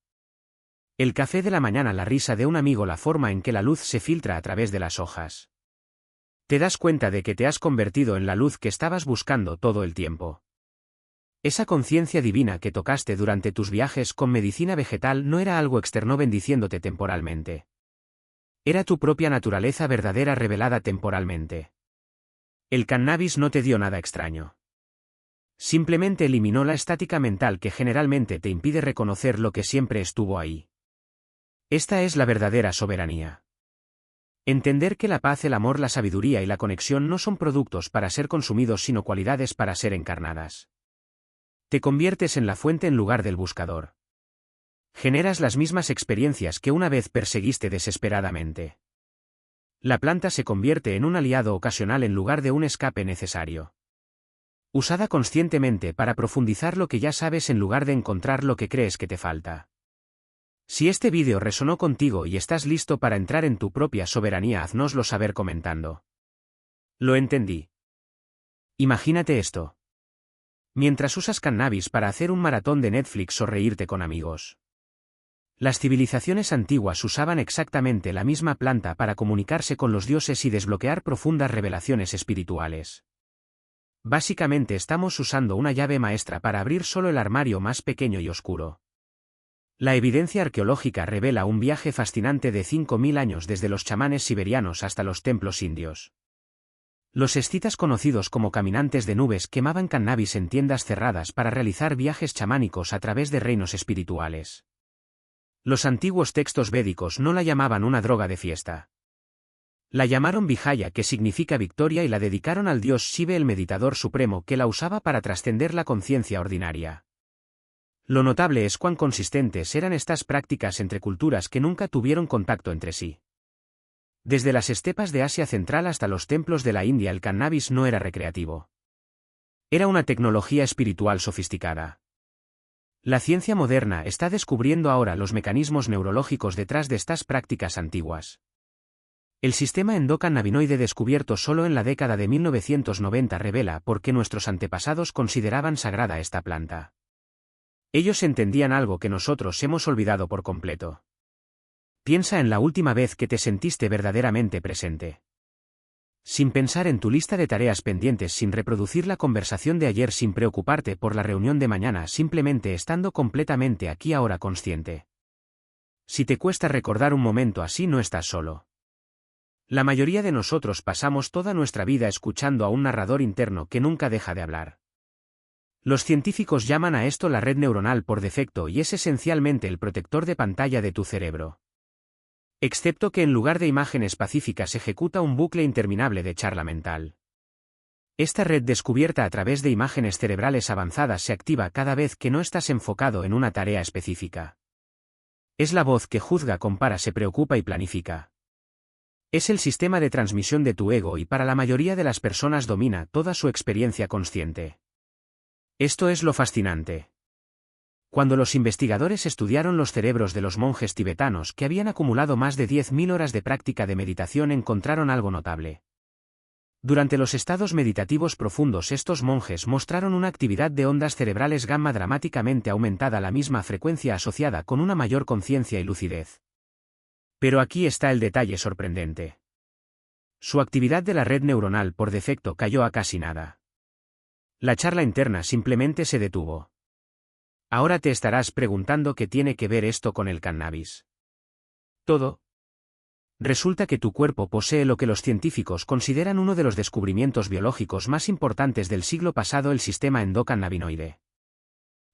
Speaker 1: El café de la mañana, la risa de un amigo, la forma en que la luz se filtra a través de las hojas. Te das cuenta de que te has convertido en la luz que estabas buscando todo el tiempo. Esa conciencia divina que tocaste durante tus viajes con medicina vegetal no era algo externo bendiciéndote temporalmente. Era tu propia naturaleza verdadera revelada temporalmente. El cannabis no te dio nada extraño. Simplemente eliminó la estática mental que generalmente te impide reconocer lo que siempre estuvo ahí. Esta es la verdadera soberanía. Entender que la paz, el amor, la sabiduría y la conexión no son productos para ser consumidos, sino cualidades para ser encarnadas. Te conviertes en la fuente en lugar del buscador. Generas las mismas experiencias que una vez perseguiste desesperadamente. La planta se convierte en un aliado ocasional en lugar de un escape necesario. Usada conscientemente para profundizar lo que ya sabes en lugar de encontrar lo que crees que te falta. Si este vídeo resonó contigo y estás listo para entrar en tu propia soberanía, haznoslo saber comentando. Lo entendí. Imagínate esto. Mientras usas cannabis para hacer un maratón de Netflix o reírte con amigos. Las civilizaciones antiguas usaban exactamente la misma planta para comunicarse con los dioses y desbloquear profundas revelaciones espirituales. Básicamente estamos usando una llave maestra para abrir solo el armario más pequeño y oscuro. La evidencia arqueológica revela un viaje fascinante de 5.000 años desde los chamanes siberianos hasta los templos indios. Los escitas conocidos como caminantes de nubes quemaban cannabis en tiendas cerradas para realizar viajes chamánicos a través de reinos espirituales. Los antiguos textos védicos no la llamaban una droga de fiesta. La llamaron Vijaya, que significa victoria, y la dedicaron al dios Shiva, el meditador supremo, que la usaba para trascender la conciencia ordinaria. Lo notable es cuán consistentes eran estas prácticas entre culturas que nunca tuvieron contacto entre sí. Desde las estepas de Asia Central hasta los templos de la India, el cannabis no era recreativo. Era una tecnología espiritual sofisticada. La ciencia moderna está descubriendo ahora los mecanismos neurológicos detrás de estas prácticas antiguas. El sistema endocannabinoide, descubierto solo en la década de 1990, revela por qué nuestros antepasados consideraban sagrada esta planta. Ellos entendían algo que nosotros hemos olvidado por completo. Piensa en la última vez que te sentiste verdaderamente presente. Sin pensar en tu lista de tareas pendientes, sin reproducir la conversación de ayer, sin preocuparte por la reunión de mañana, simplemente estando completamente aquí ahora, consciente. Si te cuesta recordar un momento así, no estás solo. La mayoría de nosotros pasamos toda nuestra vida escuchando a un narrador interno que nunca deja de hablar. Los científicos llaman a esto la red neuronal por defecto, y es esencialmente el protector de pantalla de tu cerebro. Excepto que en lugar de imágenes pacíficas ejecuta un bucle interminable de charla mental. Esta red, descubierta a través de imágenes cerebrales avanzadas, se activa cada vez que no estás enfocado en una tarea específica. Es la voz que juzga, compara, se preocupa y planifica. Es el sistema de transmisión de tu ego, y para la mayoría de las personas domina toda su experiencia consciente. Esto es lo fascinante. Cuando los investigadores estudiaron los cerebros de los monjes tibetanos que habían acumulado más de 10.000 horas de práctica de meditación, encontraron algo notable. Durante los estados meditativos profundos, estos monjes mostraron una actividad de ondas cerebrales gamma dramáticamente aumentada, la misma frecuencia asociada con una mayor conciencia y lucidez. Pero aquí está el detalle sorprendente. Su actividad de la red neuronal por defecto cayó a casi nada. La charla interna simplemente se detuvo. Ahora te estarás preguntando qué tiene que ver esto con el cannabis. Todo. Resulta que tu cuerpo posee lo que los científicos consideran uno de los descubrimientos biológicos más importantes del siglo pasado, el sistema endocannabinoide.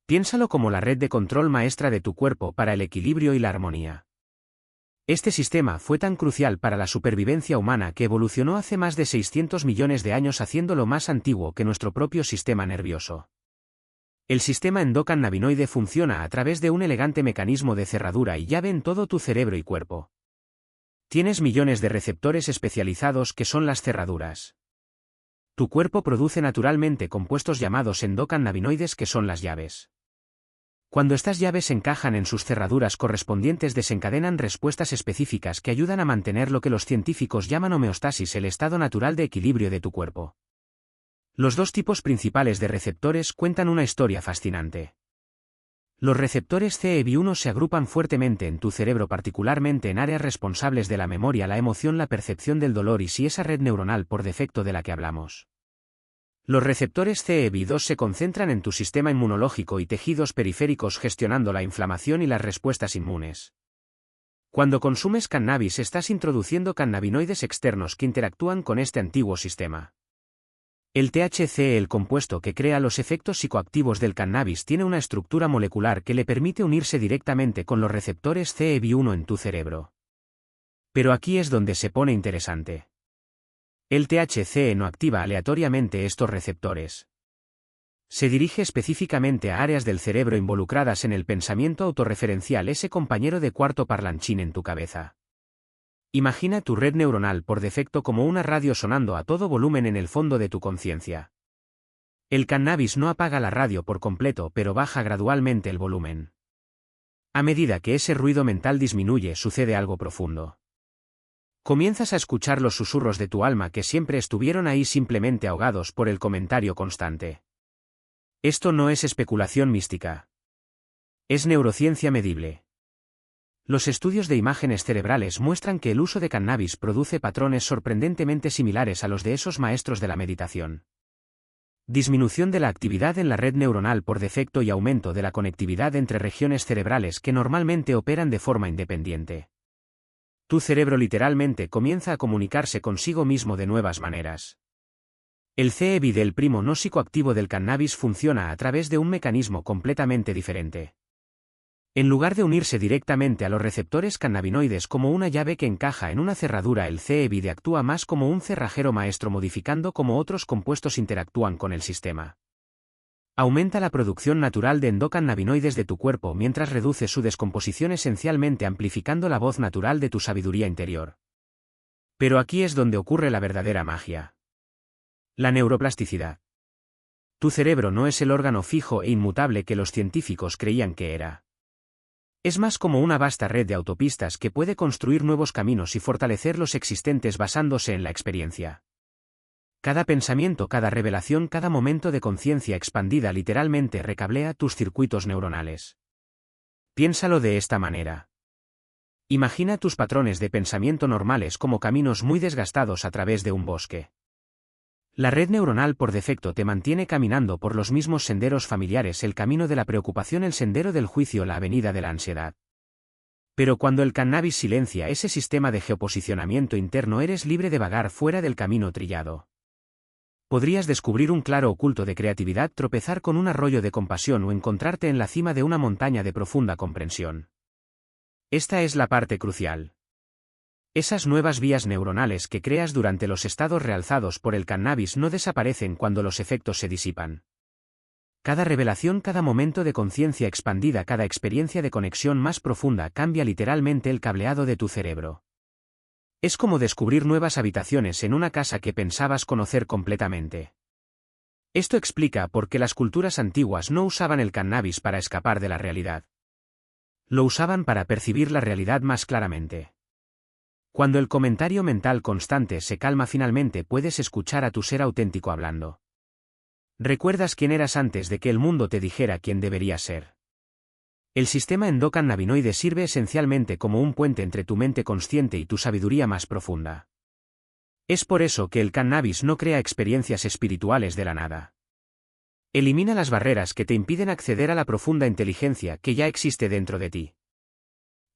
Speaker 1: Piénsalo como la red de control maestra de tu cuerpo para el equilibrio y la armonía. Este sistema fue tan crucial para la supervivencia humana que evolucionó hace más de 600 millones de años, haciéndolo más antiguo que nuestro propio sistema nervioso. El sistema endocannabinoide funciona a través de un elegante mecanismo de cerradura y llave en todo tu cerebro y cuerpo. Tienes millones de receptores especializados que son las cerraduras. Tu cuerpo produce naturalmente compuestos llamados endocannabinoides, que son las llaves. Cuando estas llaves encajan en sus cerraduras correspondientes, desencadenan respuestas específicas que ayudan a mantener lo que los científicos llaman homeostasis, el estado natural de equilibrio de tu cuerpo. Los dos tipos principales de receptores cuentan una historia fascinante. Los receptores CEB1 se agrupan fuertemente en tu cerebro, particularmente en áreas responsables de la memoria, la emoción, la percepción del dolor y sí, esa red neuronal por defecto de la que hablamos. Los receptores CEB2 se concentran en tu sistema inmunológico y tejidos periféricos, gestionando la inflamación y las respuestas inmunes. Cuando consumes cannabis, estás introduciendo cannabinoides externos que interactúan con este antiguo sistema. El THC, el compuesto que crea los efectos psicoactivos del cannabis, tiene una estructura molecular que le permite unirse directamente con los receptores CEB1 en tu cerebro. Pero aquí es donde se pone interesante. El THC no activa aleatoriamente estos receptores. Se dirige específicamente a áreas del cerebro involucradas en el pensamiento autorreferencial, ese compañero de cuarto parlanchín en tu cabeza. Imagina tu red neuronal por defecto como una radio sonando a todo volumen en el fondo de tu conciencia. El cannabis no apaga la radio por completo, pero baja gradualmente el volumen. A medida que ese ruido mental disminuye, sucede algo profundo. Comienzas a escuchar los susurros de tu alma que siempre estuvieron ahí, simplemente ahogados por el comentario constante. Esto no es especulación mística. Es neurociencia medible. Los estudios de imágenes cerebrales muestran que el uso de cannabis produce patrones sorprendentemente similares a los de esos maestros de la meditación. Disminución de la actividad en la red neuronal por defecto y aumento de la conectividad entre regiones cerebrales que normalmente operan de forma independiente. Tu cerebro literalmente comienza a comunicarse consigo mismo de nuevas maneras. El CEBI del primo no psicoactivo del cannabis funciona a través de un mecanismo completamente diferente. En lugar de unirse directamente a los receptores cannabinoides como una llave que encaja en una cerradura, el CEBI actúa más como un cerrajero maestro, modificando cómo otros compuestos interactúan con el sistema. Aumenta la producción natural de endocannabinoides de tu cuerpo mientras reduce su descomposición, esencialmente amplificando la voz natural de tu sabiduría interior. Pero aquí es donde ocurre la verdadera magia. La neuroplasticidad. Tu cerebro no es el órgano fijo e inmutable que los científicos creían que era. Es más como una vasta red de autopistas que puede construir nuevos caminos y fortalecer los existentes basándose en la experiencia. Cada pensamiento, cada revelación, cada momento de conciencia expandida literalmente recablea tus circuitos neuronales. Piénsalo de esta manera. Imagina tus patrones de pensamiento normales como caminos muy desgastados a través de un bosque. La red neuronal por defecto te mantiene caminando por los mismos senderos familiares: el camino de la preocupación, el sendero del juicio, la avenida de la ansiedad. Pero cuando el cannabis silencia ese sistema de geoposicionamiento interno, eres libre de vagar fuera del camino trillado. Podrías descubrir un claro oculto de creatividad, tropezar con un arroyo de compasión o encontrarte en la cima de una montaña de profunda comprensión. Esta es la parte crucial. Esas nuevas vías neuronales que creas durante los estados realzados por el cannabis no desaparecen cuando los efectos se disipan. Cada revelación, cada momento de conciencia expandida, cada experiencia de conexión más profunda cambia literalmente el cableado de tu cerebro. Es como descubrir nuevas habitaciones en una casa que pensabas conocer completamente. Esto explica por qué las culturas antiguas no usaban el cannabis para escapar de la realidad. Lo usaban para percibir la realidad más claramente. Cuando el comentario mental constante se calma, finalmente puedes escuchar a tu ser auténtico hablando. Recuerdas quién eras antes de que el mundo te dijera quién deberías ser. El sistema endocannabinoide sirve esencialmente como un puente entre tu mente consciente y tu sabiduría más profunda. Es por eso que el cannabis no crea experiencias espirituales de la nada. Elimina las barreras que te impiden acceder a la profunda inteligencia que ya existe dentro de ti.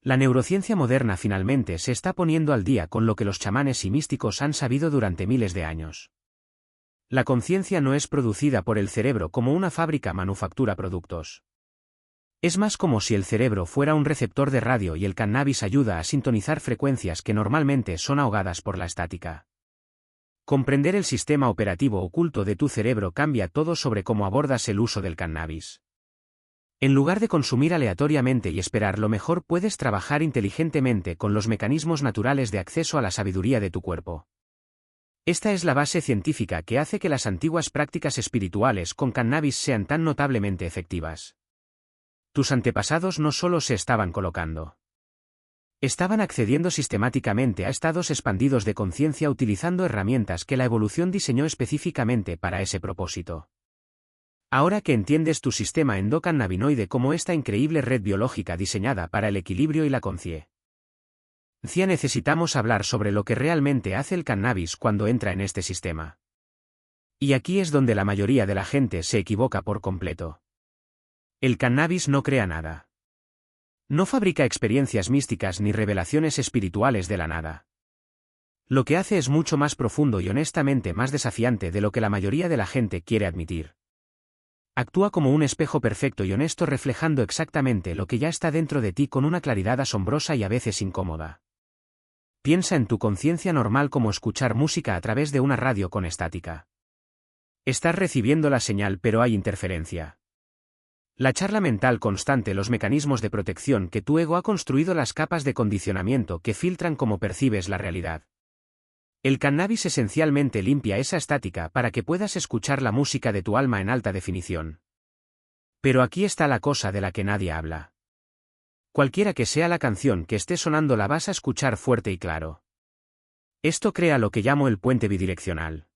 Speaker 1: La neurociencia moderna finalmente se está poniendo al día con lo que los chamanes y místicos han sabido durante miles de años. La conciencia no es producida por el cerebro como una fábrica manufactura productos. Es más como si el cerebro fuera un receptor de radio y el cannabis ayuda a sintonizar frecuencias que normalmente son ahogadas por la estática. Comprender el sistema operativo oculto de tu cerebro cambia todo sobre cómo abordas el uso del cannabis. En lugar de consumir aleatoriamente y esperar lo mejor, puedes trabajar inteligentemente con los mecanismos naturales de acceso a la sabiduría de tu cuerpo. Esta es la base científica que hace que las antiguas prácticas espirituales con cannabis sean tan notablemente efectivas. Tus antepasados no solo se estaban colocando. Estaban accediendo sistemáticamente a estados expandidos de conciencia utilizando herramientas que la evolución diseñó específicamente para ese propósito. Ahora que entiendes tu sistema endocannabinoide como esta increíble red biológica diseñada para el equilibrio y la conciencia, necesitamos hablar sobre lo que realmente hace el cannabis cuando entra en este sistema. Y aquí es donde la mayoría de la gente se equivoca por completo. El cannabis no crea nada. No fabrica experiencias místicas ni revelaciones espirituales de la nada. Lo que hace es mucho más profundo y honestamente más desafiante de lo que la mayoría de la gente quiere admitir. Actúa como un espejo perfecto y honesto, reflejando exactamente lo que ya está dentro de ti con una claridad asombrosa y a veces incómoda. Piensa en tu conciencia normal como escuchar música a través de una radio con estática. Estás recibiendo la señal, pero hay interferencia. La charla mental constante, los mecanismos de protección que tu ego ha construido, las capas de condicionamiento que filtran cómo percibes la realidad. El cannabis esencialmente limpia esa estática para que puedas escuchar la música de tu alma en alta definición. Pero aquí está la cosa de la que nadie habla. Cualquiera que sea la canción que esté sonando, la vas a escuchar fuerte y claro. Esto crea lo que llamo el puente bidireccional.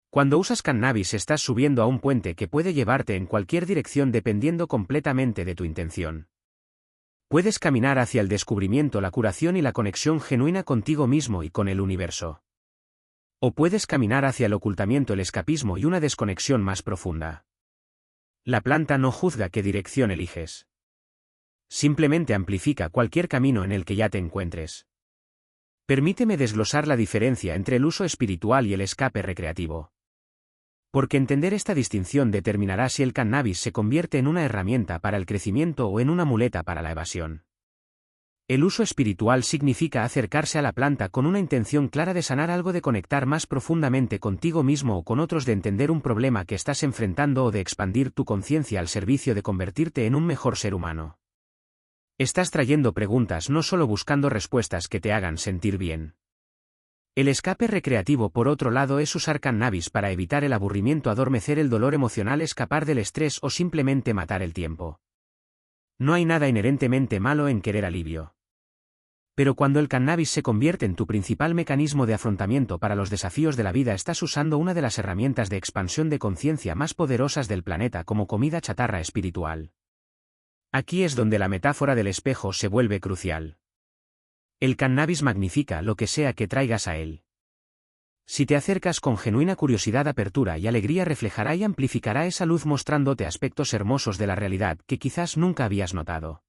Speaker 1: Cuando usas cannabis estás subiendo a un puente que puede llevarte en cualquier dirección dependiendo completamente de tu intención. Puedes caminar hacia el descubrimiento, la curación y la conexión genuina contigo mismo y con el universo. O puedes caminar hacia el ocultamiento, el escapismo y una desconexión más profunda. La planta no juzga qué dirección eliges. Simplemente amplifica cualquier camino en el que ya te encuentres. Permíteme desglosar la diferencia entre el uso espiritual y el escape recreativo. Porque entender esta distinción determinará si el cannabis se convierte en una herramienta para el crecimiento o en una muleta para la evasión. El uso espiritual significa acercarse a la planta con una intención clara de sanar algo, de conectar más profundamente contigo mismo o con otros, de entender un problema que estás enfrentando o de expandir tu conciencia al servicio de convertirte en un mejor ser humano. Estás trayendo preguntas, no solo buscando respuestas que te hagan sentir bien. El escape recreativo, por otro lado, es usar cannabis para evitar el aburrimiento, adormecer el dolor emocional, escapar del estrés o simplemente matar el tiempo. No hay nada inherentemente malo en querer alivio. Pero cuando el cannabis se convierte en tu principal mecanismo de afrontamiento para los desafíos de la vida, estás usando una de las herramientas de expansión de conciencia más poderosas del planeta como comida chatarra espiritual. Aquí es donde la metáfora del espejo se vuelve crucial. El cannabis magnifica lo que sea que traigas a él. Si te acercas con genuina curiosidad, apertura y alegría, reflejará y amplificará esa luz, mostrándote aspectos hermosos de la realidad que quizás nunca habías notado.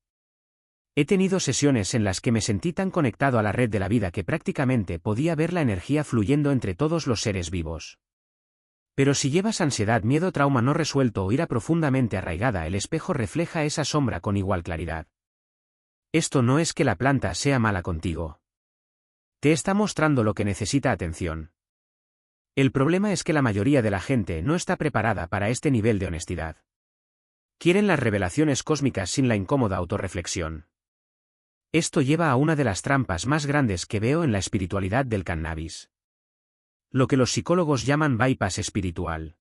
Speaker 1: He tenido sesiones en las que me sentí tan conectado a la red de la vida que prácticamente podía ver la energía fluyendo entre todos los seres vivos. Pero si llevas ansiedad, miedo, trauma no resuelto o ira profundamente arraigada, el espejo refleja esa sombra con igual claridad. Esto no es que la planta sea mala contigo. Te está mostrando lo que necesita atención. El problema es que la mayoría de la gente no está preparada para este nivel de honestidad. Quieren las revelaciones cósmicas sin la incómoda autorreflexión. Esto lleva a una de las trampas más grandes que veo en la espiritualidad del cannabis. Lo que los psicólogos llaman bypass espiritual.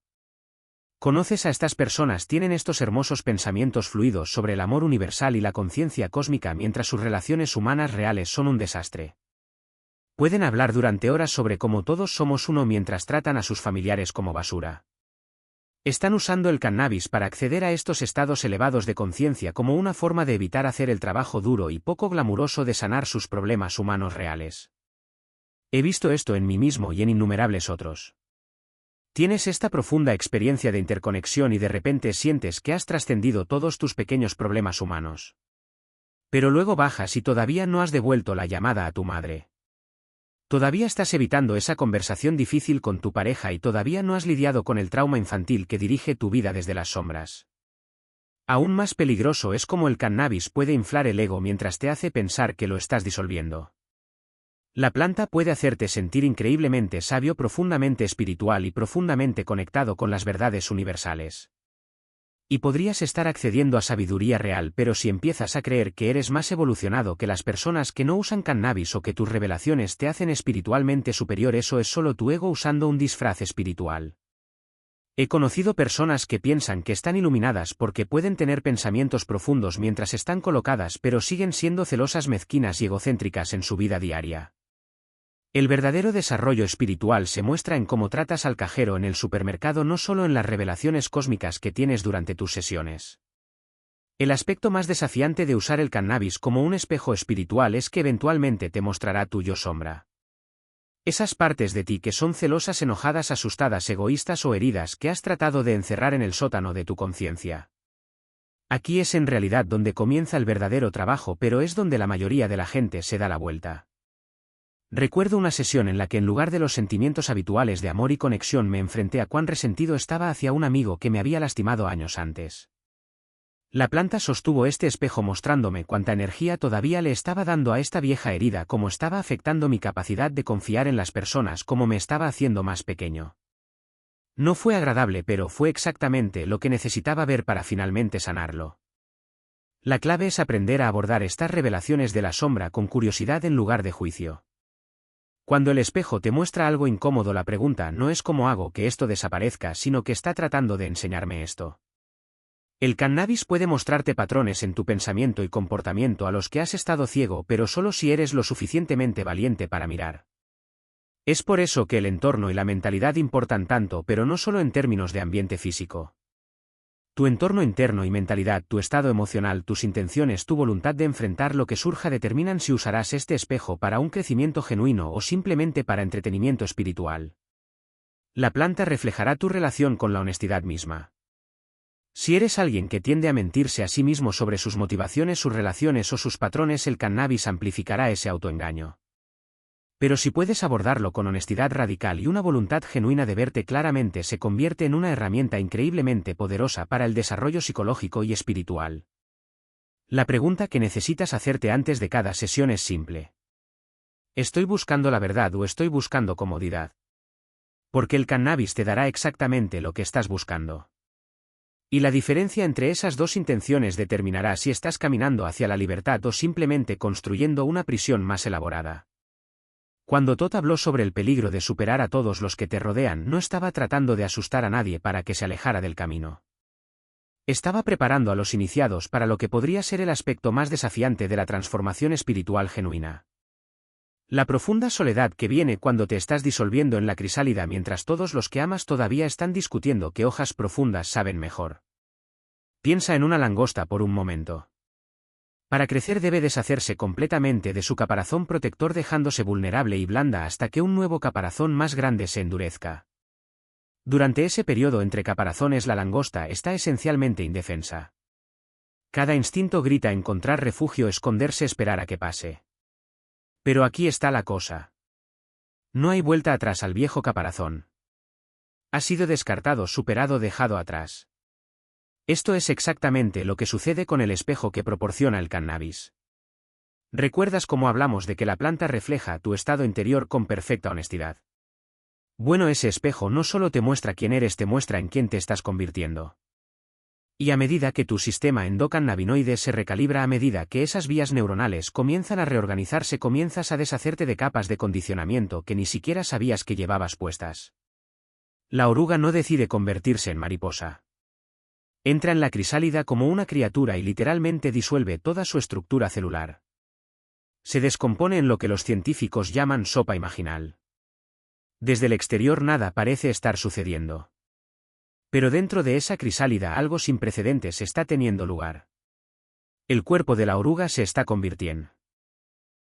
Speaker 1: ¿Conoces a estas personas? Tienen estos hermosos pensamientos fluidos sobre el amor universal y la conciencia cósmica mientras sus relaciones humanas reales son un desastre. Pueden hablar durante horas sobre cómo todos somos uno mientras tratan a sus familiares como basura. Están usando el cannabis para acceder a estos estados elevados de conciencia como una forma de evitar hacer el trabajo duro y poco glamuroso de sanar sus problemas humanos reales. He visto esto en mí mismo y en innumerables otros. Tienes esta profunda experiencia de interconexión y de repente sientes que has trascendido todos tus pequeños problemas humanos. Pero luego bajas y todavía no has devuelto la llamada a tu madre. Todavía estás evitando esa conversación difícil con tu pareja y todavía no has lidiado con el trauma infantil que dirige tu vida desde las sombras. Aún más peligroso es cómo el cannabis puede inflar el ego mientras te hace pensar que lo estás disolviendo. La planta puede hacerte sentir increíblemente sabio, profundamente espiritual y profundamente conectado con las verdades universales. Y podrías estar accediendo a sabiduría real, pero si empiezas a creer que eres más evolucionado que las personas que no usan cannabis o que tus revelaciones te hacen espiritualmente superior, eso es solo tu ego usando un disfraz espiritual. He conocido personas que piensan que están iluminadas porque pueden tener pensamientos profundos mientras están colocadas, pero siguen siendo celosas, mezquinas y egocéntricas en su vida diaria. El verdadero desarrollo espiritual se muestra en cómo tratas al cajero en el supermercado, no solo en las revelaciones cósmicas que tienes durante tus sesiones. El aspecto más desafiante de usar el cannabis como un espejo espiritual es que eventualmente te mostrará tu yo sombra. Esas partes de ti que son celosas, enojadas, asustadas, egoístas o heridas que has tratado de encerrar en el sótano de tu conciencia. Aquí es en realidad donde comienza el verdadero trabajo, pero es donde la mayoría de la gente se da la vuelta. Recuerdo una sesión en la que en lugar de los sentimientos habituales de amor y conexión me enfrenté a cuán resentido estaba hacia un amigo que me había lastimado años antes. La planta sostuvo este espejo mostrándome cuánta energía todavía le estaba dando a esta vieja herida, cómo estaba afectando mi capacidad de confiar en las personas, cómo me estaba haciendo más pequeño. No fue agradable, pero fue exactamente lo que necesitaba ver para finalmente sanarlo. La clave es aprender a abordar estas revelaciones de la sombra con curiosidad en lugar de juicio. Cuando el espejo te muestra algo incómodo, la pregunta no es cómo hago que esto desaparezca, sino que está tratando de enseñarme esto. El cannabis puede mostrarte patrones en tu pensamiento y comportamiento a los que has estado ciego, pero solo si eres lo suficientemente valiente para mirar. Es por eso que el entorno y la mentalidad importan tanto, pero no solo en términos de ambiente físico. Tu entorno interno y mentalidad, tu estado emocional, tus intenciones, tu voluntad de enfrentar lo que surja determinan si usarás este espejo para un crecimiento genuino o simplemente para entretenimiento espiritual. La planta reflejará tu relación con la honestidad misma. Si eres alguien que tiende a mentirse a sí mismo sobre sus motivaciones, sus relaciones o sus patrones, el cannabis amplificará ese autoengaño. Pero si puedes abordarlo con honestidad radical y una voluntad genuina de verte claramente, se convierte en una herramienta increíblemente poderosa para el desarrollo psicológico y espiritual. La pregunta que necesitas hacerte antes de cada sesión es simple. ¿Estoy buscando la verdad o estoy buscando comodidad? Porque el cannabis te dará exactamente lo que estás buscando. Y la diferencia entre esas dos intenciones determinará si estás caminando hacia la libertad o simplemente construyendo una prisión más elaborada. Cuando Todd habló sobre el peligro de superar a todos los que te rodean, no estaba tratando de asustar a nadie para que se alejara del camino. Estaba preparando a los iniciados para lo que podría ser el aspecto más desafiante de la transformación espiritual genuina. La profunda soledad que viene cuando te estás disolviendo en la crisálida mientras todos los que amas todavía están discutiendo qué hojas profundas saben mejor. Piensa en una langosta por un momento. Para crecer debe deshacerse completamente de su caparazón protector dejándose vulnerable y blanda hasta que un nuevo caparazón más grande se endurezca. Durante ese periodo entre caparazones la langosta está esencialmente indefensa. Cada instinto grita encontrar refugio, esconderse, esperar a que pase. Pero aquí está la cosa. No hay vuelta atrás al viejo caparazón. Ha sido descartado, superado, dejado atrás. Esto es exactamente lo que sucede con el espejo que proporciona el cannabis. ¿Recuerdas cómo hablamos de que la planta refleja tu estado interior con perfecta honestidad? Bueno, ese espejo no solo te muestra quién eres, te muestra en quién te estás convirtiendo. Y a medida que tu sistema endocannabinoide se recalibra, a medida que esas vías neuronales comienzan a reorganizarse, comienzas a deshacerte de capas de condicionamiento que ni siquiera sabías que llevabas puestas. La oruga no decide convertirse en mariposa. Entra en la crisálida como una criatura y literalmente disuelve toda su estructura celular. Se descompone en lo que los científicos llaman sopa imaginal. Desde el exterior nada parece estar sucediendo. Pero dentro de esa crisálida algo sin precedentes está teniendo lugar. El cuerpo de la oruga se está convirtiendo.